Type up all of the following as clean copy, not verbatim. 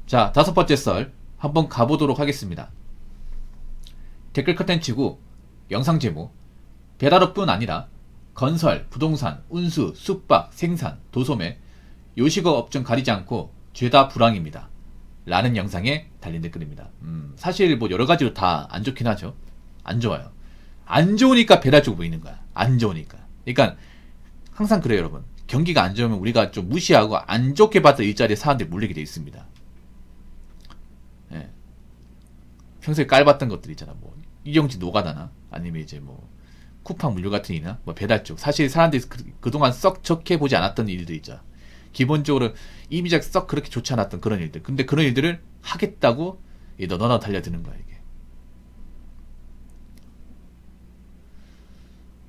자, 다섯 번째 썰 한번 가보도록 하겠습니다. 댓글 컨텐츠고 영상 제목 배달업뿐 아니라 건설, 부동산, 운수, 숙박, 생산, 도소매, 요식업 업종 가리지 않고 죄다 불황입니다. 라는 영상에 달린 댓글입니다. 사실 뭐 여러 가지로 다 안 좋긴 하죠. 안 좋아요. 안 좋으니까 배달 쪽 보이는 거야. 안 좋으니까. 그러니까 항상 그래요, 여러분. 경기가 안 좋으면 우리가 좀 무시하고 안 좋게 봤던 일자리에 사람들이 몰리게 돼 있습니다. 예. 평소에 깔봤던 것들 있잖아. 뭐 이정지 노가다나 아니면 이제 뭐 쿠팡 물류 같은 일이나 뭐 배달 쪽. 사실 사람들이 그동안 썩 좋게 보지 않았던 일들 있죠. 기본적으로 이미지가 썩 그렇게 좋지 않았던 그런 일들. 근데 그런 일들을 하겠다고 너나 달려드는 거야, 이게.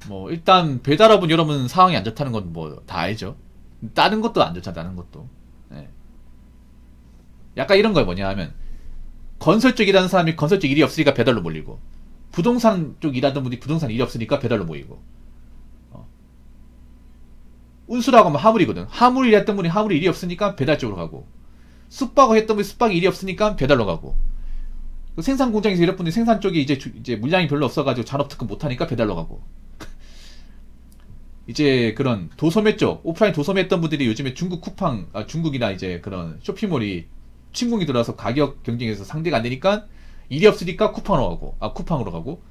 뭐 일단 배달업은 여러분 상황이 안 좋다는 건 뭐 다 알죠. 다른 것도 안 좋잖아, 다른 것도. 예. 약간 이런 거야. 뭐냐 하면 건설 쪽 일하는 사람이 건설 쪽 일이 없으니까 배달로 몰리고, 부동산 쪽 일하던 분이 부동산 일이 없으니까 배달로 모이고, 운수라고 하면 화물이거든. 화물 일했던 분이 화물 일이 없으니까 배달 쪽으로 가고, 숙박을 했던 분이 숙박 일이 없으니까 배달로 가고, 생산 공장에서 일했던 분이 생산 쪽이 이제 물량이 별로 없어가지고 잔업 특급 못하니까 배달로 가고, 이제 그런 도소매 쪽, 오프라인 도소매 했던 분들이 요즘에 중국 쿠팡, 중국이나 이제 그런 쇼핑몰이 침공이 들어와서 가격 경쟁에서 상대가 안 되니까 일이 없으니까 쿠팡으로 가고,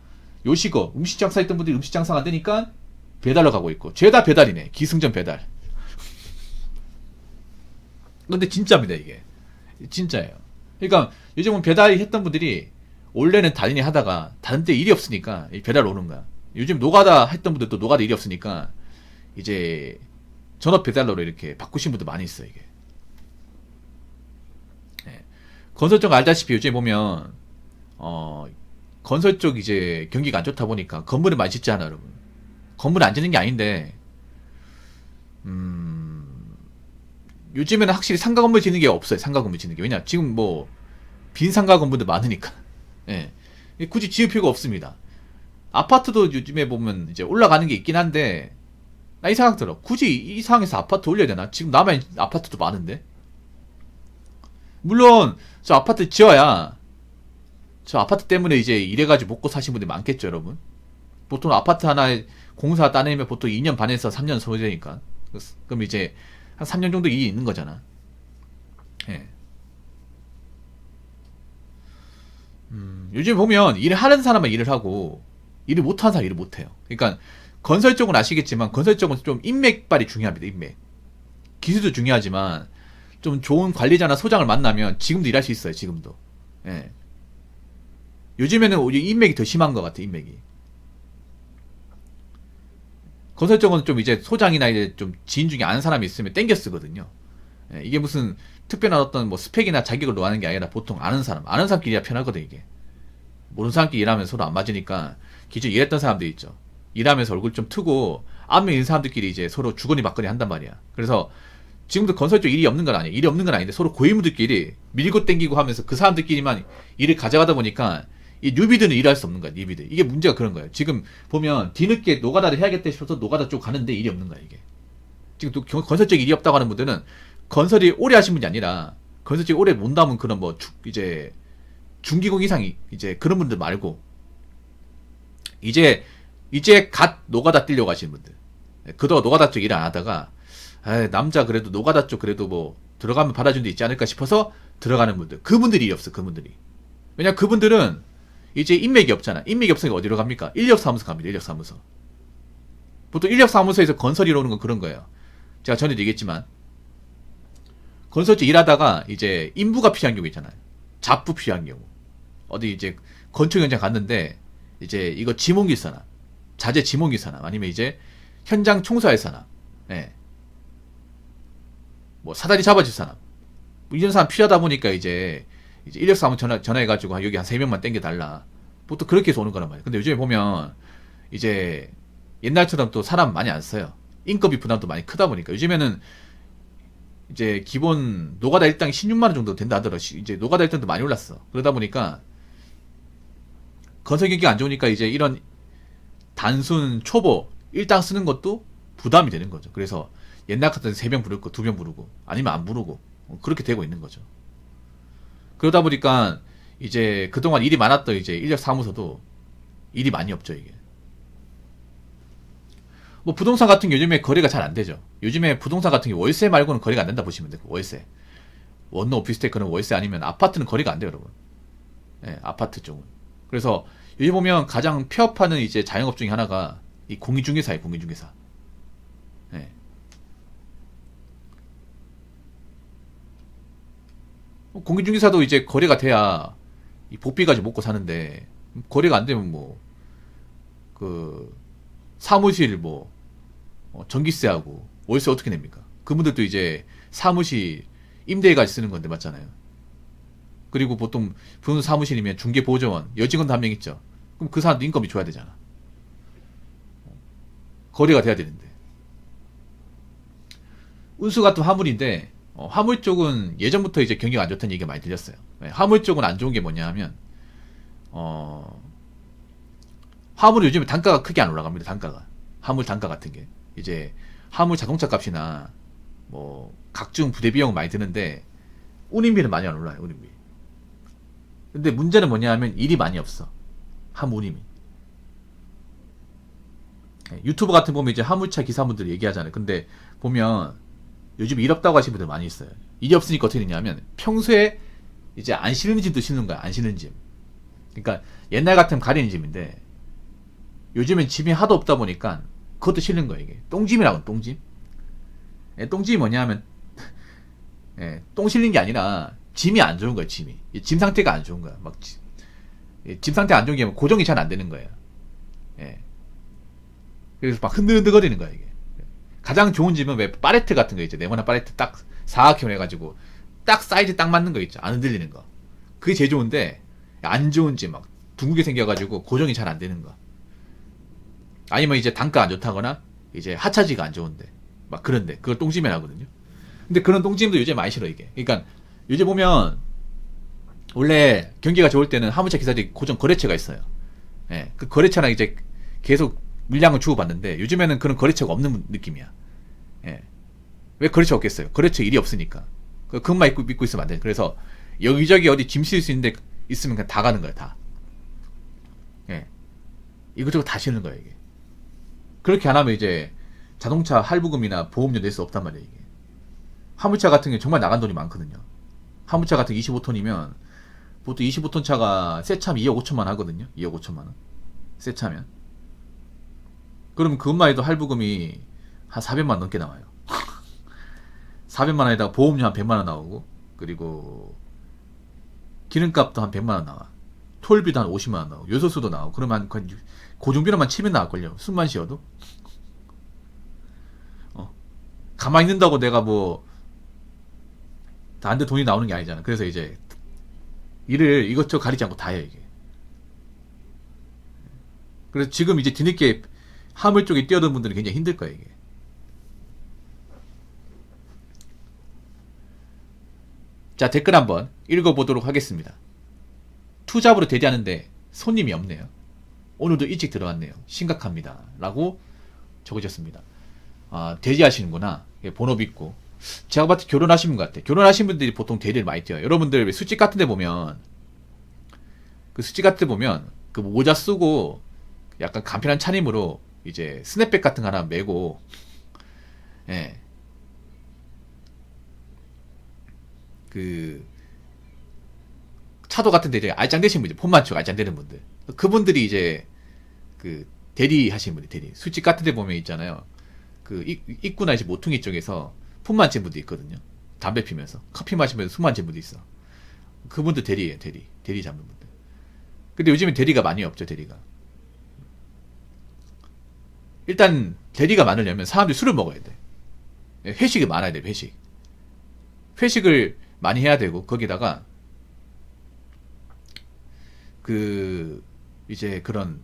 요식업, 음식 장사 했던 분들이 음식 장사가 안 되니까 배달로 가고 있고, 죄다 배달이네. 기승전 배달. 근데 진짜입니다, 이게. 진짜예요. 그러니까 요즘은 배달이 했던 분들이 원래는 다니니 하다가 다른 데 일이 없으니까 배달 오는 거야. 요즘 노가다 했던 분들도 노가다 일이 없으니까 이제 전업 배달로로 이렇게 바꾸신 분들 많이 있어요, 이게. 네. 건설 쪽 알다시피 요즘에 보면 건설 쪽 이제 경기가 안 좋다 보니까 건물을 많이 짓지 않아, 여러분. 건물을 안 짓는 게 아닌데 요즘에는 확실히 상가 건물 짓는 게 없어요. 상가 건물 짓는 게. 왜냐? 지금 뭐 빈 상가 건물도 많으니까. 예. 굳이 지을 필요가 없습니다. 아파트도 요즘에 보면 이제 올라가는 게 있긴 한데, 나 이 생각 들어. 굳이 이 상황에서 아파트 올려야 되나? 지금 남의 아파트도 많은데. 물론 저 아파트 지어야 저 아파트 때문에 이제 이래가지고 먹고 사신 분들이 많겠죠, 여러분. 보통 아파트 하나에 공사 따내면 보통 2년 반에서 3년 소요되니까. 그럼 이제 한 3년 정도 일이 있는 거잖아. 예. 요즘 보면 일을 하는 사람은 일을 하고 일을 못하는 사람은 일을 못해요. 그러니까 건설 쪽은 아시겠지만 건설 쪽은 좀 인맥발이 중요합니다. 인맥. 기술도 중요하지만 좀 좋은 관리자나 소장을 만나면 지금도 일할 수 있어요. 지금도. 예. 요즘에는 오히려 인맥이 더 심한 것 같아. 인맥이. 건설 쪽은 좀 이제 소장이나 이제 좀 지인 중에 아는 사람이 있으면 땡겨 쓰거든요. 예, 이게 무슨 특별한 어떤 뭐 스펙이나 자격을 노하는 게 아니라 보통 아는 사람끼리야 편하거든, 이게. 모르는 사람끼리 일하면 서로 안 맞으니까 기존에 일했던 사람들 있죠. 일하면서 얼굴 좀 트고 안면 있는 사람들끼리 이제 서로 주거니 받거니 한단 말이야. 그래서 지금도 건설 쪽 일이 없는 건 아니에요. 일이 없는 건 아닌데 서로 고위무들끼리 밀고 땡기고 하면서 그 사람들끼리만 일을 가져가다 보니까 이 뉴비들은 일할 수 없는 거야, 뉴비들. 이게 문제가 그런 거예요. 지금 보면 뒤늦게 노가다를 해야겠다 싶어서 노가다 쪽 가는데 일이 없는 거야, 이게. 지금 또 건설 쪽 일이 없다고 하는 분들은 건설이 오래 하신 분이 아니라 건설 쪽이 오래 못 남은 그런 뭐 이제 중기공 이상이 이제 그런 분들 말고 이제 갓 노가다 뛰려고 하시는 분들. 그동안 노가다 쪽 일 안 하다가 남자 그래도 노가다 쪽 그래도 뭐 들어가면 받아준 데 있지 않을까 싶어서 들어가는 분들. 그분들이 일이 없어, 그분들이. 왜냐 그분들은 이제 인맥이 없잖아. 인맥이 없으니까 어디로 갑니까? 인력사무소 갑니다. 인력사무소. 보통 인력사무소에서 건설이로 오는 건 그런 거예요. 제가 전에도 얘기했지만 건설직 일하다가 이제 인부가 필요한 경우 있잖아요. 잡부 필요한 경우. 어디 이제 건축 현장 갔는데 이제 이거 지목일 사람, 자재 지목일 사람, 아니면 이제 현장 청소할 사람, 예. 뭐 사다리 잡아줄 사람, 뭐 이런 사람 필요하다 보니까 이제 인력사무소 전화해가지고 여기 한 3명만 땡겨달라. 보통 그렇게 해서 오는 거란 말이에요. 근데 요즘에 보면 이제 옛날처럼 또 사람 많이 안 써요. 인건비 부담도 많이 크다 보니까 요즘에는 이제 기본 노가다 일당이 16만원 정도 된다 하더라도 이제 노가다 일당도 많이 올랐어. 그러다 보니까 건설 경기가 안 좋으니까 이제 이런 단순 초보 일당 쓰는 것도 부담이 되는 거죠. 그래서 옛날 같은 3명 부를 거 2명 부르고 아니면 안 부르고 그렇게 되고 있는 거죠. 그러다 보니까 이제 그동안 일이 많았던 이제 인력사무소도 일이 많이 없죠, 이게. 뭐 부동산 같은 게 요즘에 거래가 잘 안 되죠. 요즘에 부동산 같은 게 월세 말고는 거래가 안 된다 보시면 돼요. 월세. 원룸 오피스텔 그런 월세 아니면 아파트는 거래가 안 돼요, 여러분. 예, 아파트 쪽은. 그래서 여기 보면 가장 폐업하는 이제 자영업 중에 하나가 이 공인중개사예요, 공인중개사. 예. 공인중개사도 이제 거래가 돼야 이 복비까지 먹고 사는데 거래가 안 되면 뭐 그 사무실 뭐 전기세하고 월세 어떻게 냅니까? 그분들도 이제 사무실 임대해가지고 쓰는 건데 맞잖아요. 그리고 보통 부동산 사무실이면 중개보조원 여직원도 한 명 있죠. 그럼 그 사람도 인건비 줘야 되잖아. 거래가 돼야 되는데 운수 같은 화물인데 화물 쪽은 예전부터 이제 경기가 안 좋다는 얘기가 많이 들렸어요. 네, 화물 쪽은 안 좋은 게 뭐냐 하면 화물이 요즘에 단가가 크게 안 올라갑니다. 단가가 화물 단가 같은 게 이제 화물 자동차 값이나 뭐 각종 부대 비용은 많이 드는데 운임비는 많이 안 올라요. 운임비. 근데 문제는 뭐냐 하면 일이 많이 없어. 화물 운임이. 네, 유튜브 같은 거 보면 이제 화물차 기사분들이 얘기하잖아요. 근데 보면 요즘 일 없다고 하시는 분들 많이 있어요. 일이 없으니까 어떻게 되냐면 평소에 이제 안 싫은 짐도 싫는 거야. 안 싫은 짐. 그러니까 옛날 같으면 가리는 짐인데 요즘엔 짐이 하도 없다 보니까 그것도 싫는 거예요. 이게 똥짐이라고 똥짐. 예, 똥짐이 뭐냐 하면 예, 똥 실린 게 아니라 짐이 안 좋은 거예요. 짐이. 짐 상태가 안 좋은 거야. 막 짐 상태 안 좋은 게 고정이 잘 안 되는 거예요. 예. 그래서 막 흔들흔들거리는 거야 이게. 가장 좋은 짐은 왜 팔레트 같은 거 있죠. 네모난 팔레트 딱 사각형으로 해가지고 딱 사이즈 딱 맞는 거 있죠. 안 흔들리는 거. 그게 제일 좋은데 안 좋은 짐 막 둥글게 생겨가지고 고정이 잘 안 되는 거. 아니면 이제 단가 안 좋다거나 이제 하차지가 안 좋은데 막 그런데 그걸 똥짐이라 하거든요. 근데 그런 똥짐도 요즘 많이 싫어 이게. 그러니까 요즘 보면 원래 경기가 좋을 때는 화물차 기사들이 고정 거래처가 있어요. 예, 그 거래처랑 이제 계속 물량을 주고받는데 요즘에는 그런 거래처가 없는 느낌이야. 예. 왜 거래처 없겠어요? 거래처 일이 없으니까. 그것만 믿고 있으면 안 돼. 그래서 여기저기 어디 짐 실 수 있는데 있으면 그냥 다 가는 거야, 다. 예. 이것저것 다 실는 거야, 이게. 그렇게 안 하면 이제 자동차 할부금이나 보험료 낼 수 없단 말이야, 이게. 화물차 같은 게 정말 나간 돈이 많거든요. 화물차 같은 게 25톤이면 보통 25톤 차가 새 차면 2억 5천만 하거든요. 2억 5천만 원. 새 차면. 그러면 그것만 해도 할부금이 한 400만 원 넘게 나와요. 400만 원에다가 보험료 한 100만 원 나오고 그리고 기름값도 한 100만 원 나와. 톨비도 한 50만 원 나오고 요소수도 나오고 그러면 고정비로만 치면 나올걸요. 숨만 쉬어도. 가만히 있는다고 내가 뭐 나한테 돈이 나오는 게 아니잖아. 그래서 이제 일을 이것저것 가리지 않고 다 해 이게. 그래서 지금 이제 뒤늦게 화물 쪽에 뛰어든 분들은 굉장히 힘들 거예요 이게. 자, 댓글 한번 읽어보도록 하겠습니다. 투잡으로 대기하는데 손님이 없네요. 오늘도 일찍 들어왔네요. 심각합니다. 라고 적어주셨습니다. 아, 대기하시는구나. 본업 있고. 제가 봤을 때 결혼하신 분 같아. 결혼하신 분들이 보통 대리를 많이 뛰어요. 여러분들 술집 같은 데 보면 그 술집 같은 데 보면 그 모자 쓰고 약간 간편한 차림으로 이제 스냅백 같은 거 하나 메고 예. 그 차도 같은 데 이제 알짱되신 분들, 폰 맞추고 알짱되는 분들. 그분들이 이제 그 대리 하시는 분들, 대리. 술집 같은 데 보면 있잖아요. 그 입구나 이제 모퉁이 쪽에서 폰 만진 분도 있거든요. 담배 피면서 커피 마시면서 숨 만진 분도 있어. 그분들 대리예요, 대리. 대리 잡는 분들. 근데 요즘엔 대리가 많이 없죠, 대리가. 일단 대리가 많으려면 사람들이 술을 먹어야 돼. 회식이 많아야 돼, 회식. 회식을 많이 해야 되고 거기다가 그 이제 그런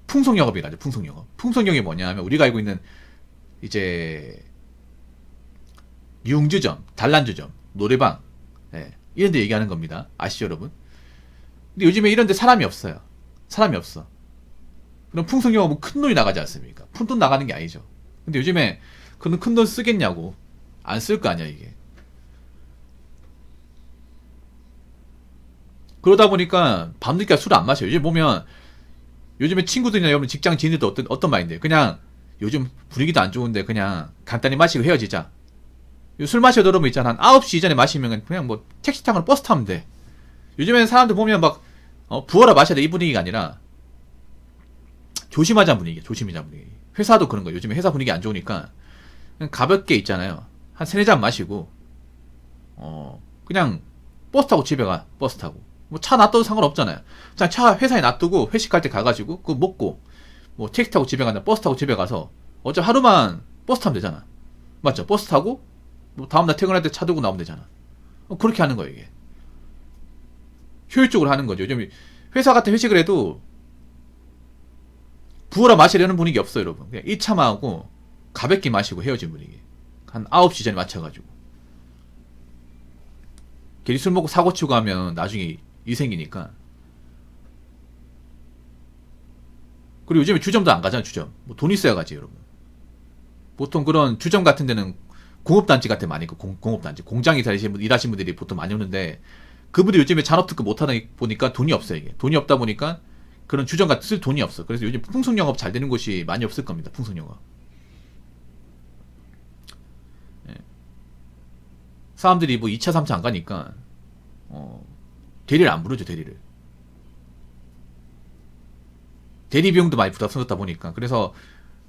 풍속영업이라죠. 풍속영업. 풍속영업이 뭐냐 하면 우리가 알고 있는 이제 융주점, 단란주점, 노래방 예, 이런 데 얘기하는 겁니다. 아시죠 여러분? 근데 요즘에 이런 데 사람이 없어요. 사람이 없어. 그럼 풍속영업은 큰 돈이 나가지 않습니까? 푼돈 나가는 게 아니죠. 근데 요즘에 그런 큰 돈 쓰겠냐고. 안 쓸 거 아니야 이게. 그러다 보니까 밤늦게 술을 안 마셔요. 요즘 보면 요즘에 친구들이나 여러분 직장 지인들도 어떤 마인드예요. 그냥 요즘 분위기도 안 좋은데 그냥 간단히 마시고 헤어지자. 술 마셔도 여러분 있잖아. 한 9시 이전에 마시면 그냥 뭐 택시 타거나 버스 타면 돼. 요즘엔 사람들 보면 막 부어라 마셔야 돼 이 분위기가 아니라 조심하자는 분위기. 조심하자는 분위기. 회사도 그런 거예요. 요즘에 회사 분위기 안 좋으니까 그냥 가볍게 있잖아요. 한 3-4잔 마시고 그냥 버스 타고 집에 가. 버스 타고. 뭐 차 놔둬도 상관없잖아요. 그냥 차 회사에 놔두고 회식할 때 가가지고 그거 먹고 뭐 택시 타고 집에 간다. 버스 타고 집에 가서 어차피 하루만 버스 타면 되잖아. 맞죠? 버스 타고 뭐 다음날 퇴근할 때 차 두고 나오면 되잖아. 그렇게 하는 거예요 이게. 효율적으로 하는 거죠. 요즘 회사 같은 회식을 해도 부어라 마시려는 분위기 없어요 여러분. 그냥 1차만 하고 가볍게 마시고 헤어진 분위기. 한 9시 전에 맞춰가지고. 괜히 술 먹고 사고 치고 하면 나중에 일 생기니까. 그리고 요즘에 주점도 안 가잖아요 주점. 뭐 돈 있어야 가지 여러분. 보통 그런 주점 같은 데는 공업단지 같은 데 많이 있고 공업단지 공장에서 일하시는 분들이 보통 많이 오는데 그분들이 요즘에 잔업특급 못하다 보니까 돈이 없어요 이게. 돈이 없다 보니까 그런 주점 같은 쓸 돈이 없어. 그래서 요즘 풍속영업 잘 되는 곳이 많이 없을 겁니다. 풍속영업. 예. 사람들이 뭐 2차 3차 안 가니까 대리를 안 부르죠 대리를. 대리 비용도 많이 부담스럽다 보니까. 그래서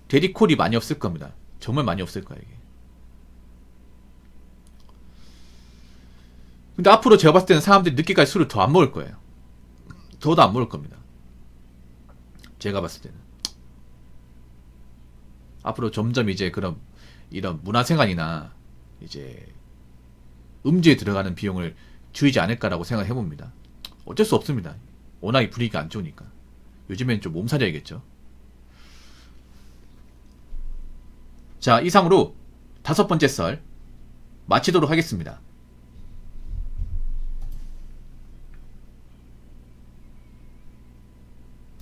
대리콜이 많이 없을 겁니다. 정말 많이 없을 거예요 이게. 근데 앞으로 제가 봤을 때는 사람들이 늦게까지 술을 더 안 먹을 거예요. 더도 안 먹을 겁니다. 제가 봤을 때는. 앞으로 점점 이제 그런, 이런 문화생활이나 이제 음주에 들어가는 비용을 줄이지 않을까라고 생각해 봅니다. 어쩔 수 없습니다. 워낙 분위기가 안 좋으니까. 요즘엔 좀 몸살이야겠죠. 자, 이상으로 5번째 썰 마치도록 하겠습니다.